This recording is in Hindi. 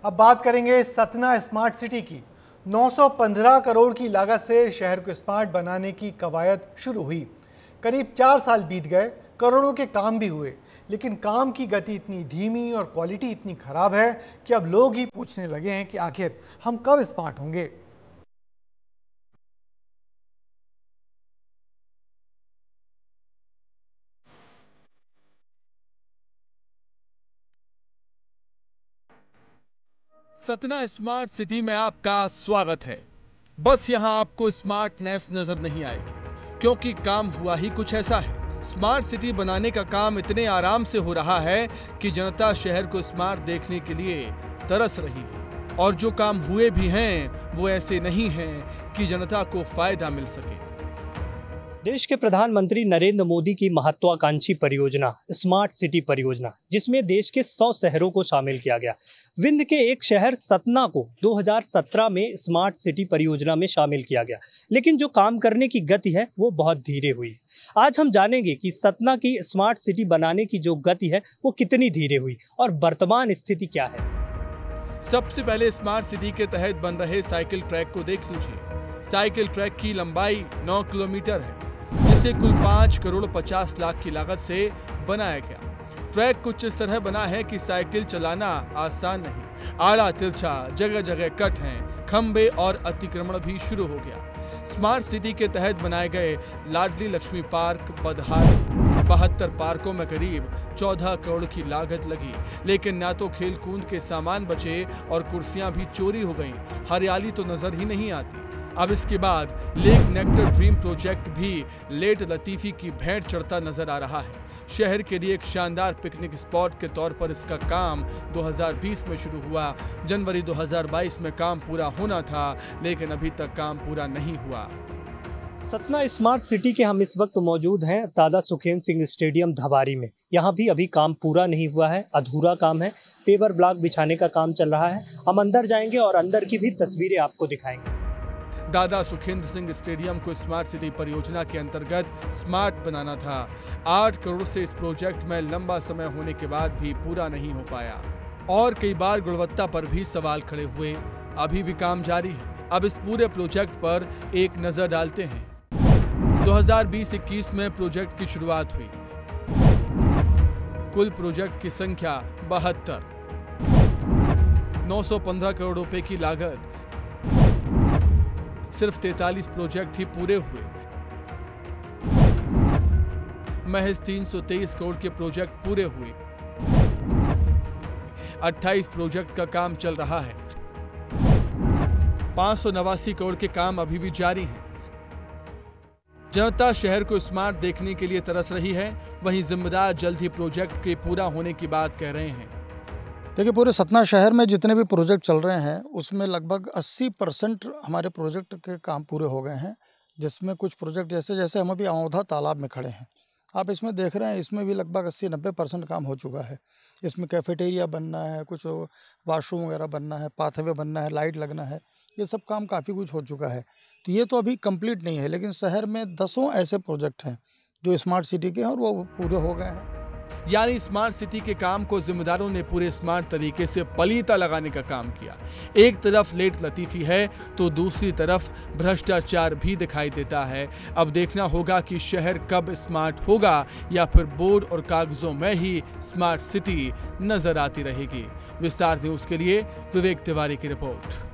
अब बात करेंगे सतना स्मार्ट सिटी की। 915 करोड़ की लागत से शहर को स्मार्ट बनाने की कवायद शुरू हुई। करीब 4 साल बीत गए, करोड़ों के काम भी हुए, लेकिन काम की गति इतनी धीमी और क्वालिटी इतनी खराब है कि अब लोग ही पूछने लगे हैं कि आखिर हम कब स्मार्ट होंगे। सतना स्मार्ट सिटी में आपका स्वागत है। बस यहाँ आपको स्मार्टनेस नजर नहीं आएगी, क्योंकि काम हुआ ही कुछ ऐसा है। स्मार्ट सिटी बनाने का काम इतने आराम से हो रहा है कि जनता शहर को स्मार्ट देखने के लिए तरस रही है। और जो काम हुए भी हैं वो ऐसे नहीं हैं कि जनता को फायदा मिल सके। देश के प्रधानमंत्री नरेंद्र मोदी की महत्वाकांक्षी परियोजना स्मार्ट सिटी परियोजना, जिसमें देश के 100 शहरों को शामिल किया गया। विंध्य के एक शहर सतना को 2017 में स्मार्ट सिटी परियोजना में शामिल किया गया, लेकिन जो काम करने की गति है वो बहुत धीरे हुई। आज हम जानेंगे कि सतना की स्मार्ट सिटी बनाने की जो गति है वो कितनी धीरे हुई और वर्तमान स्थिति क्या है। सबसे पहले स्मार्ट सिटी के तहत बन रहे साइकिल ट्रैक को देख लीजिए। साइकिल ट्रैक की लंबाई 9 किलोमीटर है, जिसे कुल 5 करोड़ 50 लाख की लागत से बनाया गया। ट्रैक कुछ इस तरह बना है कि साइकिल चलाना आसान नहीं। आड़ा तिरछा, जगह जगह कट हैं, खंबे और अतिक्रमण भी शुरू हो गया। स्मार्ट सिटी के तहत बनाए गए लाडली लक्ष्मी पार्क, बदहाली, 72 पार्कों में करीब 14 करोड़ की लागत लगी, लेकिन ना तो खेल कूद के सामान बचे और कुर्सियां भी चोरी हो गईं। हरियाली तो नजर ही नहीं आती। अब इसके बाद लेक नेक्टर ड्रीम प्रोजेक्ट भी लेट लतीफी की भेंट चढ़ता नजर आ रहा है। शहर के लिए एक शानदार पिकनिक स्पॉट के तौर पर इसका काम 2020 में शुरू हुआ। जनवरी 2022 में काम पूरा होना था, लेकिन अभी तक काम पूरा नहीं हुआ। सतना स्मार्ट सिटी के हम इस वक्त मौजूद हैं दादा सुखेन सिंह स्टेडियम धवारी में। यहाँ भी अभी काम पूरा नहीं हुआ है, अधूरा काम है। पेवर ब्लॉक बिछाने का काम चल रहा है। हम अंदर जाएंगे और अंदर की भी तस्वीरें आपको दिखाएंगे। दादा सुखेंद्र सिंह स्टेडियम को स्मार्ट सिटी परियोजना के अंतर्गत स्मार्ट बनाना था। 8 करोड़ से इस प्रोजेक्ट में लंबा समय होने के बाद भी पूरा नहीं हो पाया और कई बार गुणवत्ता पर भी सवाल खड़े हुए। अभी भी काम जारी है। अब इस पूरे प्रोजेक्ट पर एक नजर डालते हैं। 2020-21 में प्रोजेक्ट की शुरुआत हुई। कुल प्रोजेक्ट की संख्या 72, 915 करोड़ रुपए की लागत। सिर्फ 43 प्रोजेक्ट ही पूरे हुए। महज 323 करोड़ के प्रोजेक्ट पूरे हुए। 28 प्रोजेक्ट का काम चल रहा है। 589 करोड़ के काम अभी भी जारी हैं। जनता शहर को स्मार्ट देखने के लिए तरस रही है, वहीं जिम्मेदार जल्द ही प्रोजेक्ट के पूरा होने की बात कह रहे हैं। देखिए, पूरे सतना शहर में जितने भी प्रोजेक्ट चल रहे हैं उसमें लगभग 80% हमारे प्रोजेक्ट के काम पूरे हो गए हैं, जिसमें कुछ प्रोजेक्ट जैसे हम अभी अमौधा तालाब में खड़े हैं, आप इसमें देख रहे हैं, इसमें भी लगभग 80-90% काम हो चुका है। इसमें कैफेटेरिया बनना है, कुछ वाशरूम वगैरह बनना है, पाथवे बनना है, लाइट लगना है, ये सब काम काफ़ी कुछ हो चुका है। तो ये तो अभी कंप्लीट नहीं है, लेकिन शहर में 10 ऐसे प्रोजेक्ट हैं जो स्मार्ट सिटी के हैं और वो पूरे हो गए हैं। यानी स्मार्ट सिटी के काम को जिम्मेदारों ने पूरे स्मार्ट तरीके से पलीता लगाने का काम किया। एक तरफ लेट लतीफी है तो दूसरी तरफ भ्रष्टाचार भी दिखाई देता है। अब देखना होगा कि शहर कब स्मार्ट होगा या फिर बोर्ड और कागजों में ही स्मार्ट सिटी नजर आती रहेगी। विस्तार न्यूज के लिए विवेक तिवारी की रिपोर्ट।